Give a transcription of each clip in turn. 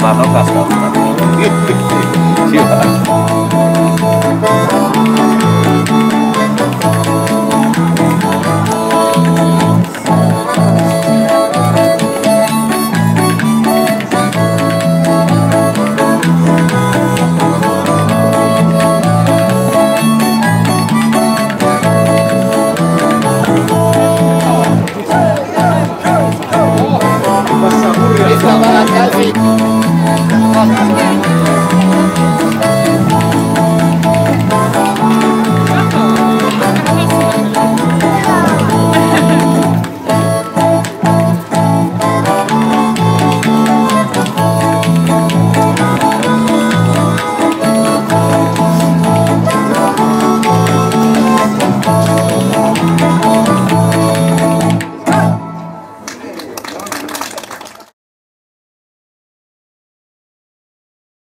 vaan nokasta ottaa. Hyvä.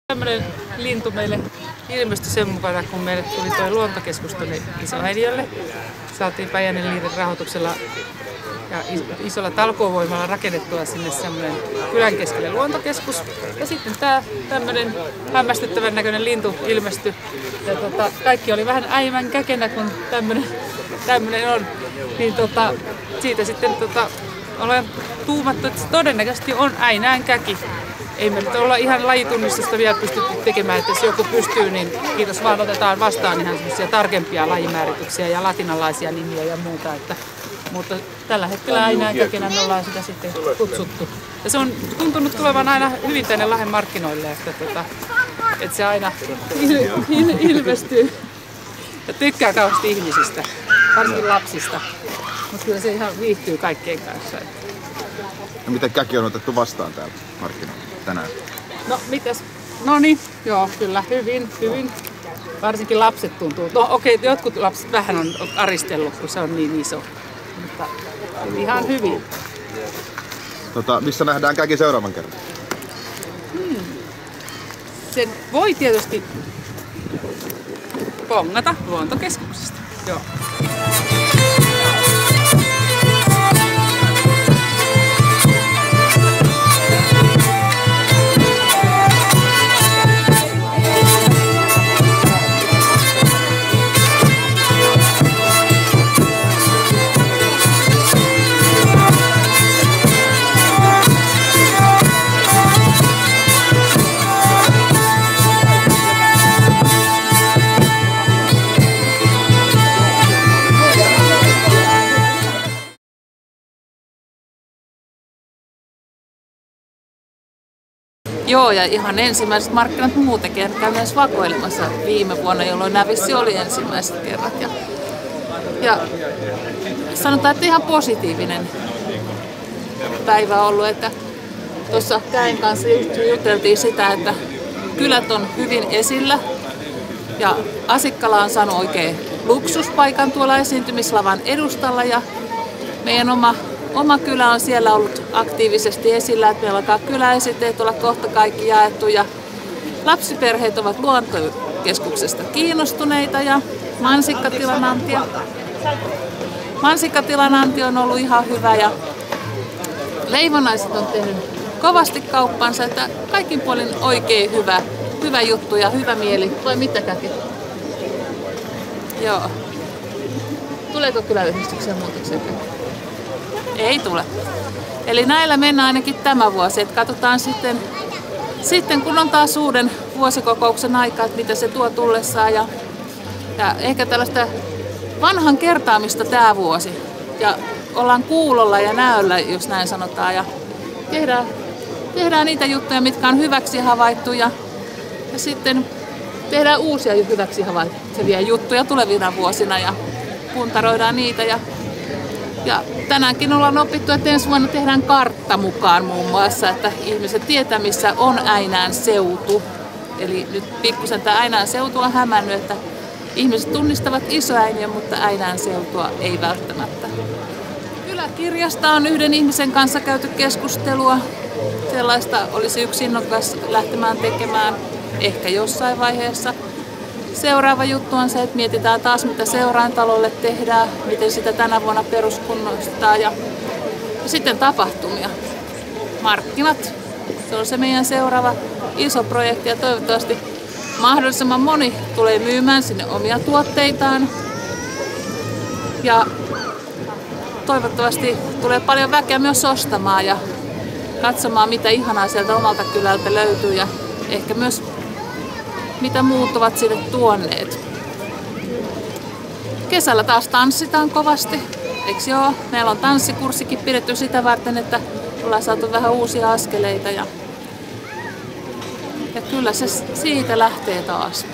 Tämmöinen lintu meille ilmestyi sen mukana, kun meille tuli tuo luontokeskus tuonne Isohäiniölle. Saatiin Päijänne liiton rahoituksella ja isolla talkoovoimalla rakennettua sinne semmoinen kylän keskelle luontokeskus. Ja sitten tämä tämmöinen hämmästyttävän näköinen lintu ilmestyi. Ja kaikki oli vähän äimän käkenä, kun tämmöinen on. Niin siitä sitten olen tuumattu, että se todennäköisesti on äinäänkäki. Ei me nyt olla ihan lajitunnistusta vielä pystytty tekemään, että jos joku pystyy, niin kiitos vaan, otetaan vastaan ihan semmoisia tarkempia lajimäärityksiä ja latinalaisia nimiä ja muuta. Mutta tällä hetkellä äinäänkäkenä me ollaan sitä sitten kutsuttu. Ja se on tuntunut tulevan aina hyvin tänne Lahden markkinoille, että se aina ilmestyy ja tykkää kauheasti ihmisistä, varsinkin lapsista. Mutta kyllä se ihan viihtyy kaikkien kanssa. No miten käki on otettu vastaan täällä markkinoilla tänään? No mitäs? No niin, joo kyllä, hyvin. Varsinkin lapset tuntuu. No okei, jotkut lapset vähän on aristellut, kun se on niin iso. Mutta ihan hyvin. Missä nähdään käki seuraavan kerran? Sen voi tietysti pongata luontokeskuksesta. Joo. Joo, ja ihan ensimmäiset markkinat muutenkin käyn edes vakoilemassa viime vuonna, jolloin nämä vissi oli ensimmäiset kerrat. Ja sanotaan, että ihan positiivinen päivä ollut, että tuossa Käin kanssa juteltiin sitä, että kylät on hyvin esillä ja Asikkala on saanut oikein luksuspaikan tuolla esiintymislavan edustalla ja meidän oma kylä on siellä ollut aktiivisesti esillä, että meillä alkaa kyläesitteet olla kohta kaikki jaettu ja lapsiperheet ovat luontokeskuksesta kiinnostuneita ja mansikkatilan anti on ollut ihan hyvä ja leivonaiset on tehnyt kovasti kauppansa, että kaikin puolin oikein hyvä juttu ja hyvä mieli. Vai mitä käki? Joo. Tuleeko kyläyhdistykseen muutoksia? Ei tule. Eli näillä mennään ainakin tämä vuosi. Et katsotaan sitten kun on taas uuden vuosikokouksen aika, että mitä se tuo tullessaan. Ja ehkä tällaista vanhan kertaamista tämä vuosi. Ja ollaan kuulolla ja näöllä, jos näin sanotaan. Ja tehdään niitä juttuja, mitkä on hyväksi havaittu. Ja sitten tehdään uusia hyväksi havaitsevia juttuja tulevina vuosina. Ja puntaroidaan niitä. Ja tänäänkin ollaan opittu, että ensi vuonna tehdään kartta mukaan muun muassa, että ihmiset tietää, missä on Äinään seutu. Eli nyt pikkusen tämä Äinään seutu on hämännyt, että ihmiset tunnistavat Isoäiniön, mutta Äinään seutua ei välttämättä. Kyläkirjasta on yhden ihmisen kanssa käyty keskustelua. Sellaista olisi yksi innokas lähtemään tekemään ehkä jossain vaiheessa. Seuraava juttu on se, että mietitään taas, mitä seuraintalolle tehdään, miten sitä tänä vuonna peruskunnostetaan ja sitten tapahtumia. Markkinat Se on se meidän seuraava iso projekti ja toivottavasti mahdollisimman moni tulee myymään sinne omia tuotteitaan. Ja toivottavasti tulee paljon väkeä myös ostamaan ja katsomaan, mitä ihanaa sieltä omalta kylältä löytyy ja ehkä myös mitä muut ovat sinne tuonneet. Kesällä taas tanssitaan kovasti, eikö joo? Meillä on tanssikurssikin pidetty sitä varten, että ollaan saatu vähän uusia askeleita ja kyllä se siitä lähtee taas.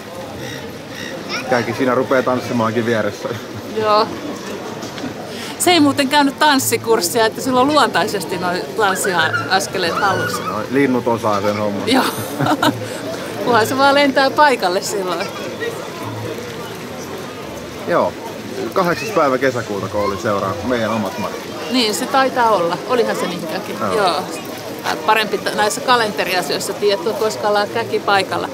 Käykin siinä rupeaa tanssimaankin vieressä. Joo. Se ei muuten käynyt tanssikurssia, että sillä on luontaisesti noin tanssiaskeleet hallussa. No, linnut osaa sen homman. Joo. Kunhan se vaan lentää paikalle silloin. Joo. 8. päivä kesäkuuta, kun oli seuraa meidän omat markkinat. Niin, se taitaa olla. Olihan se niin käki. Joo. Parempi näissä kalenteriasioissa tiedät, koska ollaan käki paikalla.